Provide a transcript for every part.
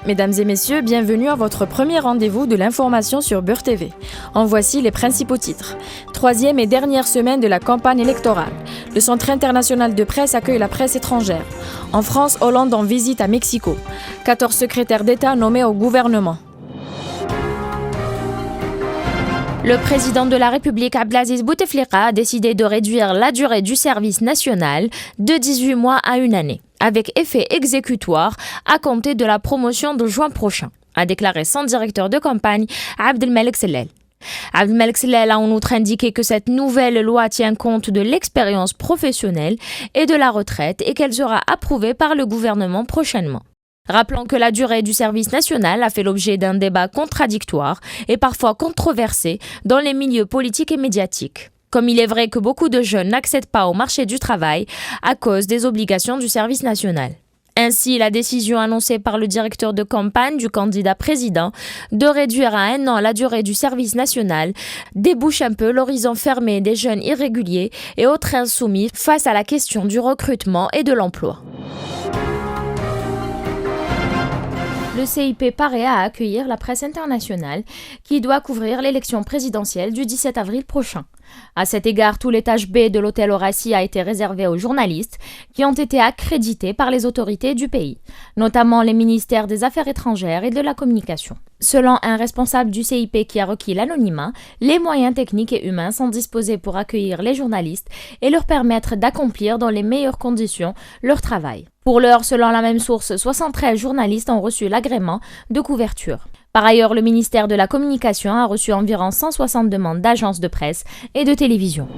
Mesdames et messieurs, bienvenue à votre premier rendez-vous de l'information sur Beurre TV. En voici les principaux titres. Troisième et dernière semaine de la campagne électorale. Le Centre international de presse accueille la presse étrangère. En France, Hollande en visite à Mexico. 14 secrétaires d'État nommés au gouvernement. Le président de la République, Abdelaziz Bouteflika, a décidé de réduire la durée du service national de 18 mois à une année, avec effet exécutoire à compter de la promotion de juin prochain, a déclaré son directeur de campagne, Abdelmalek Sellel. Abdelmalek Sellel a en outre indiqué que cette nouvelle loi tient compte de l'expérience professionnelle et de la retraite et qu'elle sera approuvée par le gouvernement prochainement. Rappelons que la durée du service national a fait l'objet d'un débat contradictoire et parfois controversé dans les milieux politiques et médiatiques. Comme il est vrai que beaucoup de jeunes n'accèdent pas au marché du travail à cause des obligations du service national. Ainsi, la décision annoncée par le directeur de campagne du candidat président de réduire à 1 an la durée du service national débouche un peu l'horizon fermé des jeunes irréguliers et autres insoumis face à la question du recrutement et de l'emploi. Le CIP paraît à accueillir la presse internationale qui doit couvrir l'élection présidentielle du 17 avril prochain. À cet égard, tout l'étage B de l'hôtel Horaci a été réservé aux journalistes qui ont été accrédités par les autorités du pays, notamment les ministères des Affaires étrangères et de la Communication. Selon un responsable du CIP qui a requis l'anonymat, les moyens techniques et humains sont disposés pour accueillir les journalistes et leur permettre d'accomplir dans les meilleures conditions leur travail. Pour l'heure, selon la même source, 73 journalistes ont reçu l'agrément de couverture. Par ailleurs, le ministère de la Communication a reçu environ 160 demandes d'agences de presse et de télévision.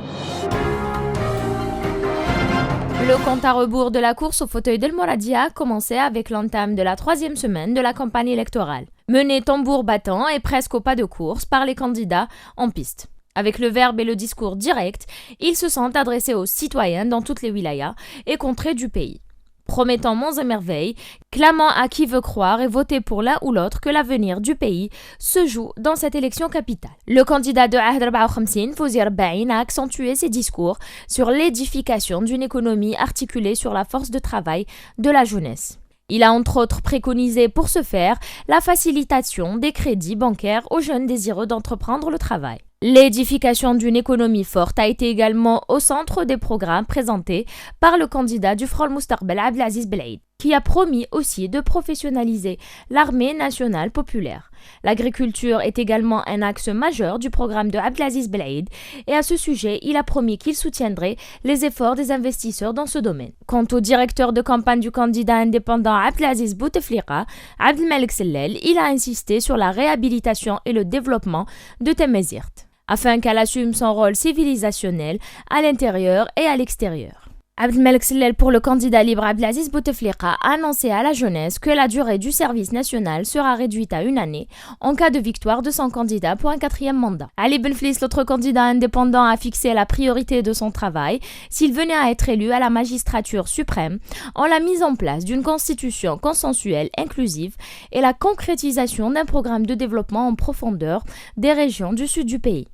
Le compte à rebours de la course au fauteuil d'El Moradi a commencé avec l'entame de la 3e semaine de la campagne électorale, menée tambour battant et presque au pas de course par les candidats en piste. Avec le verbe et le discours direct, ils se sont adressés aux citoyens dans toutes les wilayas et contrées du pays, promettant monts et merveilles, clamant à qui veut croire et voter pour l'un ou l'autre que l'avenir du pays se joue dans cette élection capitale. Le candidat de Ahd 54, Fawzi Rabbain, a accentué ses discours sur l'édification d'une économie articulée sur la force de travail de la jeunesse. Il a entre autres préconisé pour ce faire la facilitation des crédits bancaires aux jeunes désireux d'entreprendre le travail. L'édification d'une économie forte a été également au centre des programmes présentés par le candidat du Front Moustaqbal Abdelaziz Belaid, qui a promis aussi de professionnaliser l'armée nationale populaire. L'agriculture est également un axe majeur du programme de Abdelaziz Belaid et à ce sujet, il a promis qu'il soutiendrait les efforts des investisseurs dans ce domaine. Quant au directeur de campagne du candidat indépendant Abdelaziz Bouteflika, Abdelmalek Sellel, il a insisté sur la réhabilitation et le développement de Tamazirt, afin qu'elle assume son rôle civilisationnel à l'intérieur et à l'extérieur. Abdelmalek Sellel, pour le candidat libre Abdelaziz Bouteflika, a annoncé à la jeunesse que la durée du service national sera réduite à 1 année en cas de victoire de son candidat pour un 4e mandat. Ali Benflis, l'autre candidat indépendant, a fixé la priorité de son travail s'il venait à être élu à la magistrature suprême en la mise en place d'une constitution consensuelle inclusive et la concrétisation d'un programme de développement en profondeur des régions du sud du pays.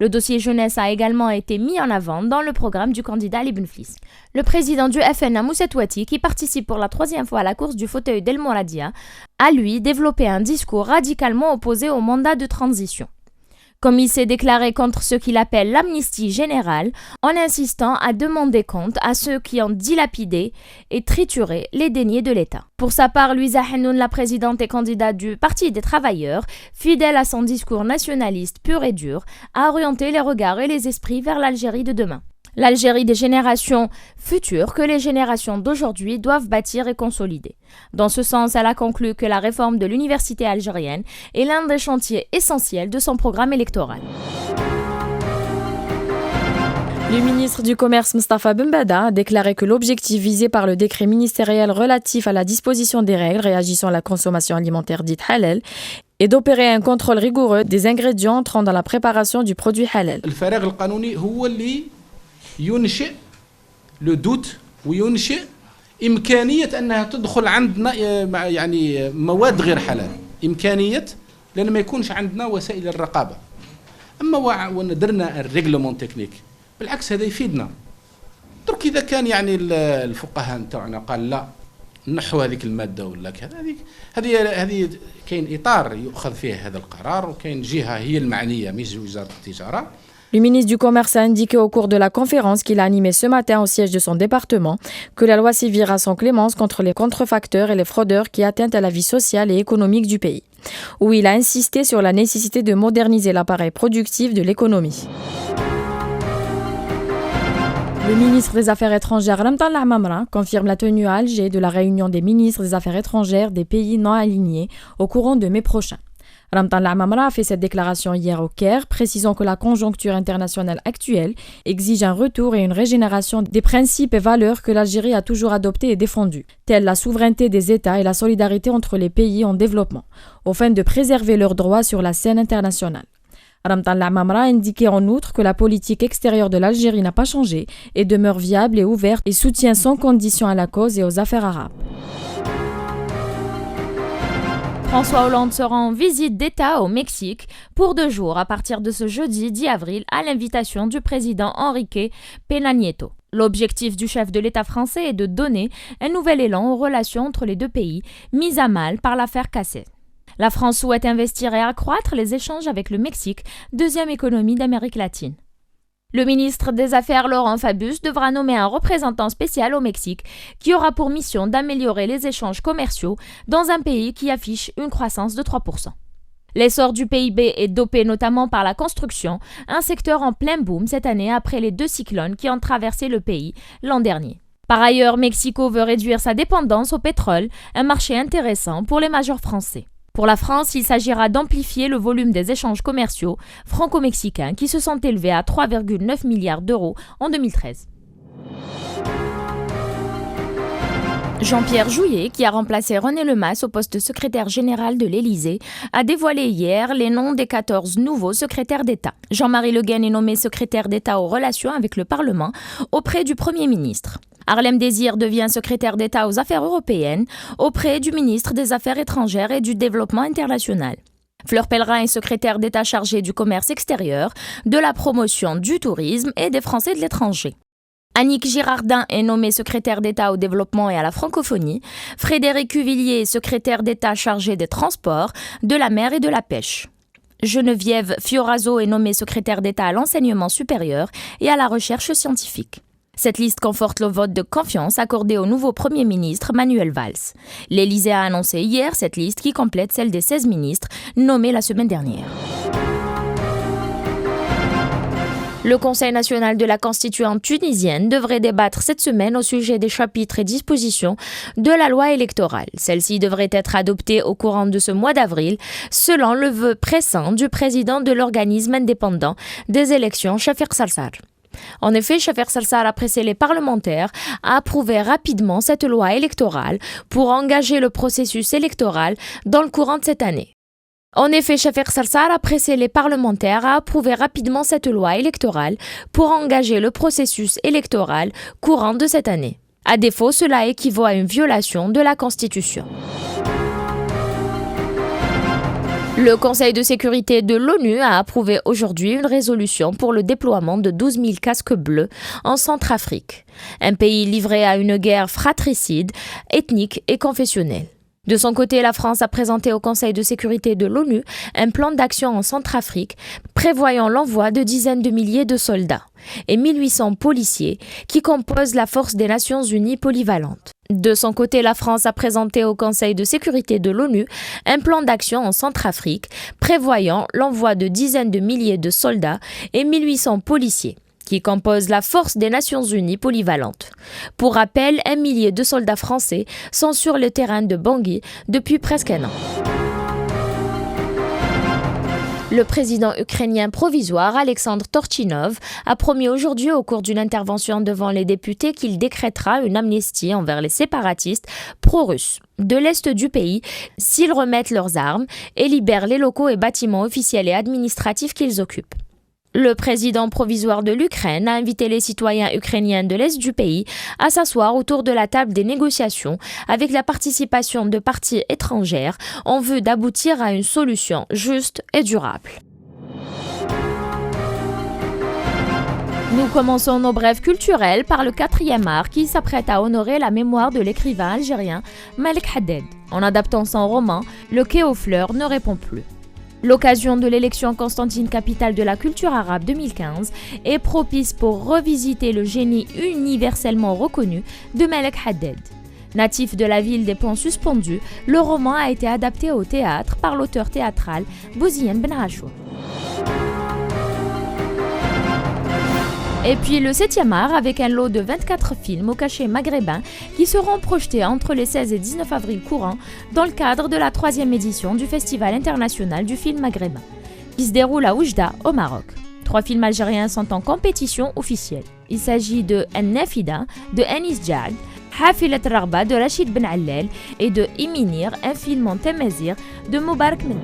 Le dossier jeunesse a également été mis en avant dans le programme du candidat Ali Benflis. Le président du FNA, Mousset Ouati, qui participe pour la 3e fois à la course du fauteuil d'El Moradi, a lui développé un discours radicalement opposé au mandat de transition. Comme il s'est déclaré contre ce qu'il appelle l'amnistie générale, en insistant à demander compte à ceux qui ont dilapidé et trituré les deniers de l'État. Pour sa part, Louisa Hennoun, la présidente et candidate du Parti des travailleurs, fidèle à son discours nationaliste pur et dur, a orienté les regards et les esprits vers l'Algérie de demain. L'Algérie des générations futures que les générations d'aujourd'hui doivent bâtir et consolider. Dans ce sens, elle a conclu que la réforme de l'université algérienne est l'un des chantiers essentiels de son programme électoral. Le ministre du Commerce Moustapha Benbada a déclaré que l'objectif visé par le décret ministériel relatif à la disposition des règles régissant la consommation alimentaire dite halal est d'opérer un contrôle rigoureux des ingrédients entrant dans la préparation du produit halal. ينشئ لو دوت وينشئ إمكانية أنها تدخل عندنا يعني مواد غير حلال، إمكانية لأن ما يكونش عندنا وسائل الرقابة. أما وندرنا الريغلمون تكنيك بالعكس هذا يفيدنا. درك إذا كان يعني الفقهاء نتاعنا قال لا نحو هذيك الماده ولا كذا هذه كاين اطار يؤخذ فيه هذا القرار وكاين جهه هي المعنيه مش وزاره التجاره. Le ministre du Commerce a indiqué au cours de la conférence qu'il a animée ce matin au siège de son département que la loi sévira sans clémence contre les contrefacteurs et les fraudeurs qui atteignent à la vie sociale et économique du pays, où il a insisté sur la nécessité de moderniser l'appareil productif de l'économie. Le ministre des Affaires étrangères Ramtan Lamamra confirme la tenue à Alger de la réunion des ministres des Affaires étrangères des pays non alignés au courant de mai prochain. Ramtan Lamamra a fait cette déclaration hier au Caire, précisant que la conjoncture internationale actuelle exige un retour et une régénération des principes et valeurs que l'Algérie a toujours adoptés et défendus, tels la souveraineté des États et la solidarité entre les pays en développement, aux fins de préserver leurs droits sur la scène internationale. Ramtan Lamamra a indiqué en outre que la politique extérieure de l'Algérie n'a pas changé et demeure viable et ouverte et soutient sans condition à la cause et aux affaires arabes. François Hollande sera en visite d'État au Mexique pour 2 jours à partir de ce jeudi 10 avril à l'invitation du président Enrique Peña Nieto. L'objectif du chef de l'État français est de donner un nouvel élan aux relations entre les deux pays, mises à mal par l'affaire Cassez. La France souhaite investir et accroître les échanges avec le Mexique, deuxième économie d'Amérique latine. Le ministre des Affaires Laurent Fabius devra nommer un représentant spécial au Mexique qui aura pour mission d'améliorer les échanges commerciaux dans un pays qui affiche une croissance de 3%. L'essor du PIB est dopé notamment par la construction, un secteur en plein boom cette année après les 2 cyclones qui ont traversé le pays l'an dernier. Par ailleurs, Mexico veut réduire sa dépendance au pétrole, un marché intéressant pour les majors français. Pour la France, il s'agira d'amplifier le volume des échanges commerciaux franco-mexicains qui se sont élevés à 3,9 milliards d'euros en 2013. Jean-Pierre Jouyet, qui a remplacé René Lemas au poste de secrétaire général de l'Élysée, a dévoilé hier les noms des 14 nouveaux secrétaires d'État. Jean-Marie Le Guen est nommé secrétaire d'État aux relations avec le Parlement auprès du Premier ministre. Harlem Désir devient secrétaire d'État aux affaires européennes auprès du ministre des Affaires étrangères et du Développement international. Fleur Pellerin est secrétaire d'État chargée du commerce extérieur, de la promotion du tourisme et des Français de l'étranger. Annick Girardin est nommée secrétaire d'État au développement et à la francophonie. Frédéric Cuvillier est secrétaire d'État chargé des transports, de la mer et de la pêche. Geneviève Fioraso est nommée secrétaire d'État à l'enseignement supérieur et à la recherche scientifique. Cette liste conforte le vote de confiance accordé au nouveau Premier ministre Manuel Valls. L'Élysée a annoncé hier cette liste qui complète celle des 16 ministres nommés la semaine dernière. Le Conseil national de la Constituante tunisienne devrait débattre cette semaine au sujet des chapitres et dispositions de la loi électorale. Celle-ci devrait être adoptée au courant de ce mois d'avril, selon le vœu pressant du président de l'organisme indépendant des élections, Chafik Sarsar. En effet, Chafik Sarsar a pressé les parlementaires à approuver rapidement cette loi électorale pour engager le processus électoral dans le courant de cette année. Chafik Sarsar a pressé les parlementaires à approuver rapidement cette loi électorale pour engager le processus électoral courant de cette année. À défaut, cela équivaut à une violation de la Constitution. Le Conseil de sécurité de l'ONU a approuvé aujourd'hui une résolution pour le déploiement de 12 000 casques bleus en Centrafrique, un pays livré à une guerre fratricide, ethnique et confessionnelle. De son côté, la France a présenté au Conseil de sécurité de l'ONU un plan d'action en Centrafrique prévoyant l'envoi de dizaines de milliers de soldats et 1800 policiers qui composent la force des Nations Unies polyvalente. De son côté, la France a présenté au Conseil de sécurité de l'ONU un plan d'action en Centrafrique prévoyant l'envoi de dizaines de milliers de soldats et 1800 policiers qui composent la force des Nations Unies polyvalente. Pour rappel, 1 millier de soldats français sont sur le terrain de Bangui depuis presque un an. Le président ukrainien provisoire Alexandre Torchinov a promis aujourd'hui au cours d'une intervention devant les députés qu'il décrétera une amnistie envers les séparatistes pro-russes de l'est du pays s'ils remettent leurs armes et libèrent les locaux et bâtiments officiels et administratifs qu'ils occupent. Le président provisoire de l'Ukraine a invité les citoyens ukrainiens de l'Est du pays à s'asseoir autour de la table des négociations avec la participation de parties étrangères en vue d'aboutir à une solution juste et durable. Nous commençons nos brèves culturelles par le 4e art qui s'apprête à honorer la mémoire de l'écrivain algérien Malek Haddad. En adaptant son roman, Le quai aux fleurs ne répond plus. L'occasion de l'élection Constantine capitale de la culture arabe 2015 est propice pour revisiter le génie universellement reconnu de Malek Haddad. Natif de la ville des ponts suspendus, le roman a été adapté au théâtre par l'auteur théâtral Bouziane Ben Achour. Et puis le 7e art avec un lot de 24 films au cachet maghrébin qui seront projetés entre les 16 et 19 avril courants dans le cadre de la 3e édition du Festival international du film maghrébin, qui se déroule à Oujda au Maroc. 3 films algériens sont en compétition officielle. Il s'agit de An-Nafida de Anis Jad, Hafilat Rarba de Rachid Ben Allel et de Iminir, un film en Temazir de Moubarak Menneh.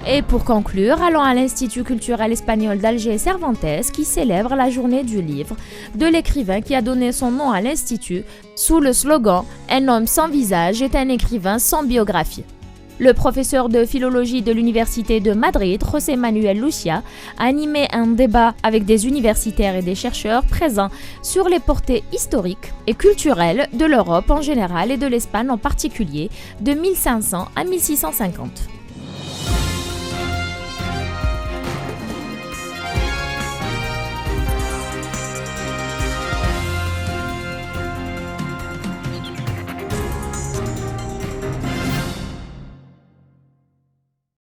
Et pour conclure, allons à l'Institut culturel espagnol d'Alger Cervantes qui célèbre la journée du livre de l'écrivain qui a donné son nom à l'Institut sous le slogan « Un homme sans visage est un écrivain sans biographie ». Le professeur de philologie de l'Université de Madrid, José Manuel Lucia, a animé un débat avec des universitaires et des chercheurs présents sur les portées historiques et culturelles de l'Europe en général et de l'Espagne en particulier de 1500 à 1650.